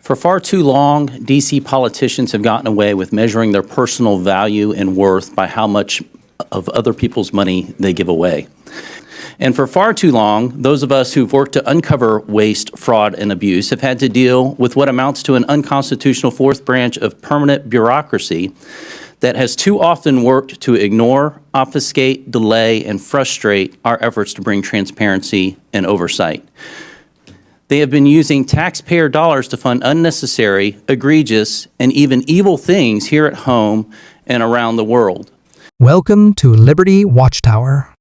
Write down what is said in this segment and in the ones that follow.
For far too long, D.C. politicians have gotten away with measuring their personal value and worth by how much of other people's money they give away. And for far too long, those of us who've worked to uncover waste, fraud, and abuse have had to deal with what amounts to an unconstitutional fourth branch of permanent bureaucracy that has too often worked to ignore, obfuscate, delay, and frustrate our efforts to bring transparency and oversight. They have been using taxpayer dollars to fund unnecessary, egregious, and even evil things here at home and around the world. Welcome to Liberty Watchtower.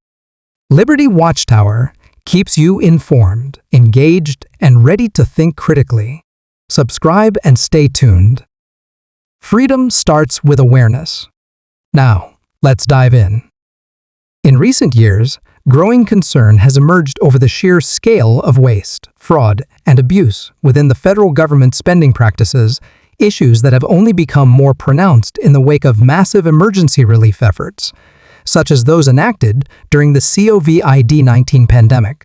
Liberty Watchtower keeps you informed, engaged, and ready to think critically. Subscribe and stay tuned. Freedom starts with awareness. Now, let's dive in. In recent years, growing concern has emerged over the sheer scale of waste, fraud, and abuse within the federal government's spending practices, issues that have only become more pronounced in the wake of massive emergency relief efforts, such as those enacted during the COVID-19 pandemic.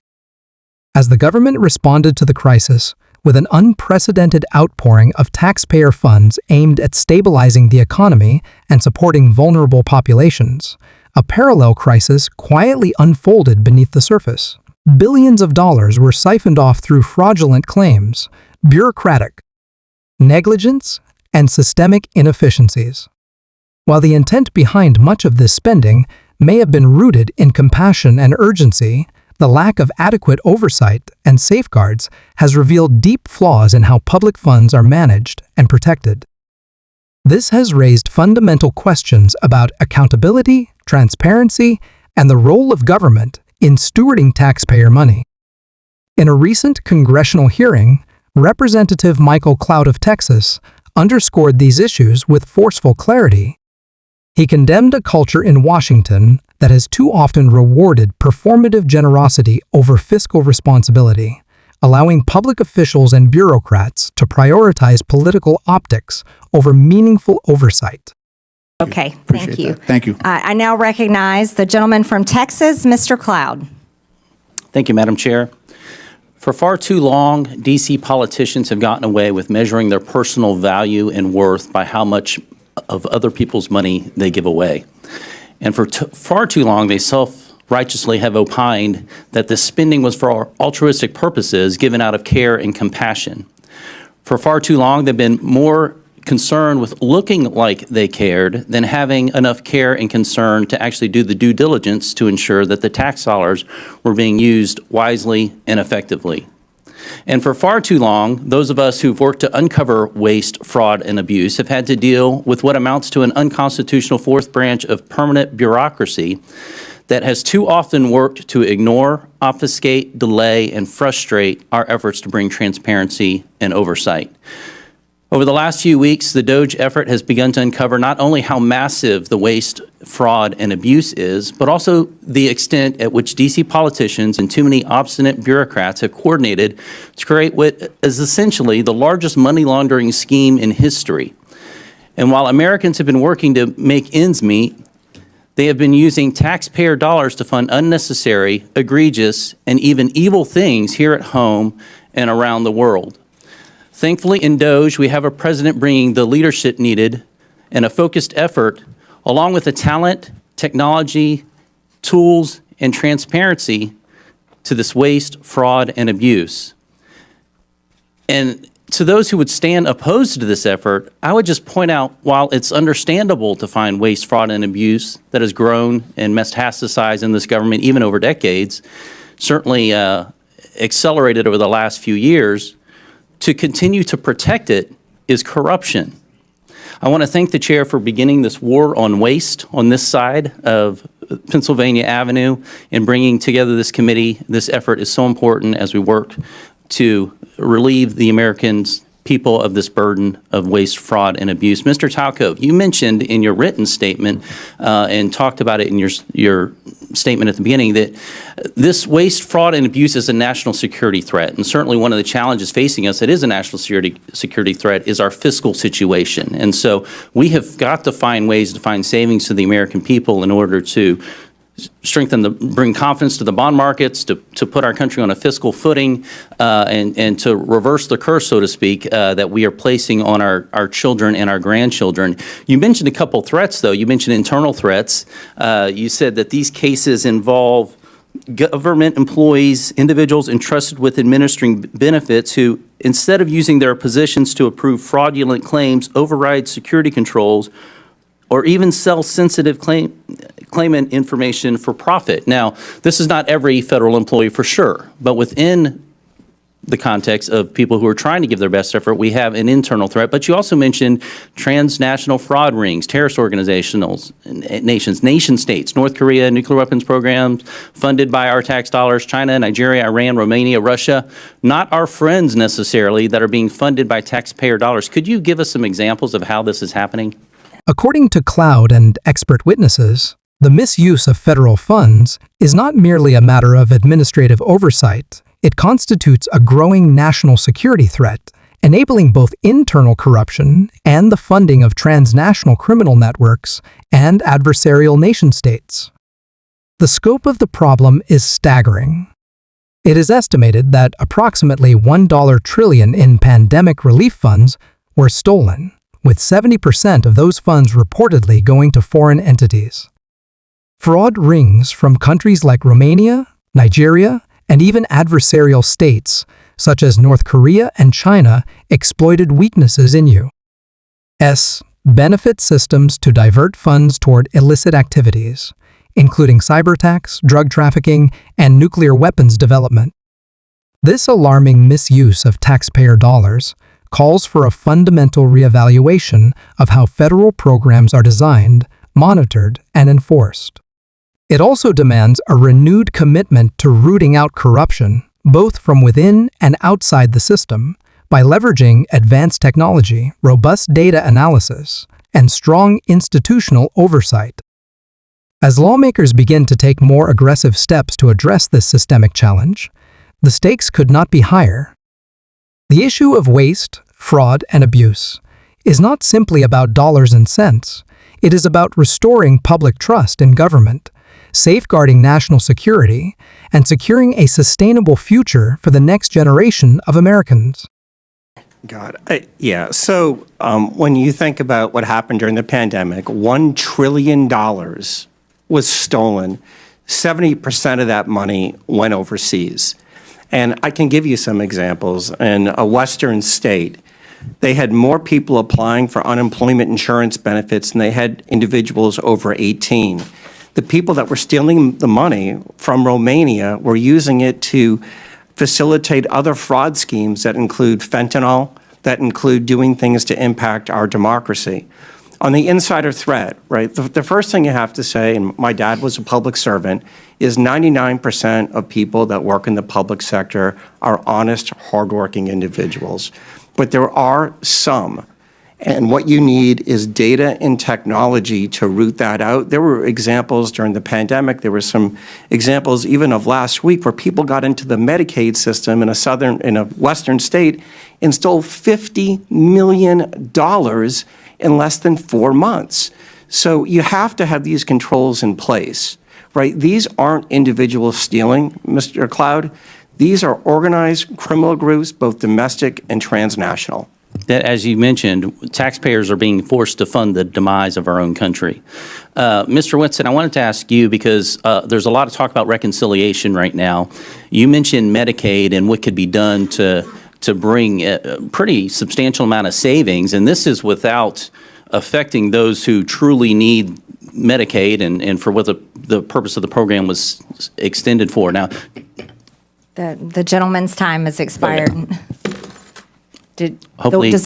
As the government responded to the crisis with an unprecedented outpouring of taxpayer funds aimed at stabilizing the economy and supporting vulnerable populations, a parallel crisis quietly unfolded beneath the surface. Billions of dollars were siphoned off through fraudulent claims, bureaucratic negligence, and systemic inefficiencies. While the intent behind much of this spending may have been rooted in compassion and urgency, the lack of adequate oversight and safeguards has revealed deep flaws in how public funds are managed and protected. This has raised fundamental questions about accountability, transparency, and the role of government in stewarding taxpayer money. In a recent congressional hearing, Representative Michael Cloud of Texas underscored these issues with forceful clarity. He condemned a culture in Washington that has too often rewarded performative generosity over fiscal responsibility, allowing public officials and bureaucrats to prioritize political optics over meaningful oversight. Okay, thank you. Thank you. I now recognize the gentleman from Texas, Mr. Cloud. Thank you, Madam Chair. For far too long, D.C. politicians have gotten away with measuring their personal value and worth by how much of other people's money they give away. And for far too long, they self-righteously have opined that this spending was for altruistic purposes given out of care and compassion. For far too long, they've been more concerned with looking like they cared than having enough care and concern to actually do the due diligence to ensure that the tax dollars were being used wisely and effectively. And for far too long, those of us who've worked to uncover waste, fraud, and abuse have had to deal with what amounts to an unconstitutional fourth branch of permanent bureaucracy that has too often worked to ignore, obfuscate, delay, and frustrate our efforts to bring transparency and oversight. Over the last few weeks, the DOGE effort has begun to uncover not only how massive the waste, fraud, and abuse is, but also the extent at which D.C. politicians and too many obstinate bureaucrats have coordinated to create what is essentially the largest money laundering scheme in history. And while Americans have been working to make ends meet, they have been using taxpayer dollars to fund unnecessary, egregious, and even evil things here at home and around the world. Thankfully, in DOGE, we have a president bringing the leadership needed and a focused effort, along with the talent, technology, tools, and transparency to this waste, fraud, and abuse. And to those who would stand opposed to this effort, I would just point out, while it's understandable to find waste, fraud, and abuse that has grown and metastasized in this government even over decades, certainly accelerated over the last few years, to continue to protect it is corruption. I want to thank the chair for beginning this war on waste on this side of Pennsylvania Avenue and bringing together this committee. This effort is so important as we work to relieve the Americans, people of this burden of waste, fraud, and abuse. Mr. Talcove, you mentioned in your written statement and talked about it in your statement at the beginning that this waste, fraud, and abuse is a national security threat. And certainly one of the challenges facing us that is a national security threat is our fiscal situation. And so we have got to find ways to find savings to the American people in order to bring confidence to the bond markets, to put our country on a fiscal footing, and to reverse the curse, so to speak, that we are placing on our children and our grandchildren. You mentioned a couple threats, though. You mentioned internal threats. You said that these cases involve government employees, individuals entrusted with administering benefits who, instead of using their positions to approve fraudulent claims, override security controls, or even sell sensitive claimant information for profit. Now, this is not every federal employee for sure, but within the context of people who are trying to give their best effort, we have an internal threat. But you also mentioned transnational fraud rings, terrorist organizations, nation states, North Korea, nuclear weapons programs funded by our tax dollars, China, Nigeria, Iran, Romania, Russia, not our friends necessarily, that are being funded by taxpayer dollars. Could you give us some examples of how this is happening? According to Cloud and expert witnesses, the misuse of federal funds is not merely a matter of administrative oversight. It constitutes a growing national security threat, enabling both internal corruption and the funding of transnational criminal networks and adversarial nation-states. The scope of the problem is staggering. It is estimated that approximately $1 trillion in pandemic relief funds were stolen, with 70% of those funds reportedly going to foreign entities. Fraud rings from countries like Romania, Nigeria, and even adversarial states, such as North Korea and China, exploited weaknesses in U.S. benefit systems to divert funds toward illicit activities, including cyber attacks, drug trafficking, and nuclear weapons development. This alarming misuse of taxpayer dollars calls for a fundamental reevaluation of how federal programs are designed, monitored, and enforced. It also demands a renewed commitment to rooting out corruption, both from within and outside the system, by leveraging advanced technology, robust data analysis, and strong institutional oversight. As lawmakers begin to take more aggressive steps to address this systemic challenge, the stakes could not be higher. The issue of waste, fraud, and abuse is not simply about dollars and cents. It is about restoring public trust in government, safeguarding national security, and securing a sustainable future for the next generation of Americans. Yeah. So when you think about what happened during the pandemic, $1 trillion was stolen. 70% of that money went overseas. And I can give you some examples. In a Western state, they had more people applying for unemployment insurance benefits than they had individuals over 18. The people that were stealing the money from Romania were using it to facilitate other fraud schemes that include fentanyl, that include doing things to impact our democracy. On the insider threat, right, the first thing you have to say, and my dad was a public servant, is 99% of people that work in the public sector are honest, hardworking individuals. But there are some. And what you need is data and technology to root that out. There were examples during the pandemic. There were some examples even of last week where people got into the Medicaid system in a Western state and stole $50 million in less than 4 months. So you have to have these controls in place, right? These aren't individuals stealing, Mr. Cloud. These are organized criminal groups, both domestic and transnational. That, as you mentioned, taxpayers are being forced to fund the demise of our own country. Mr. Whitson, I wanted to ask you, because there's a lot of talk about reconciliation right now. You mentioned Medicaid and what could be done to bring a pretty substantial amount of savings, and this is without affecting those who truly need Medicaid and for what the purpose of the program was extended for. Now, The gentleman's time has expired. hopefully, Does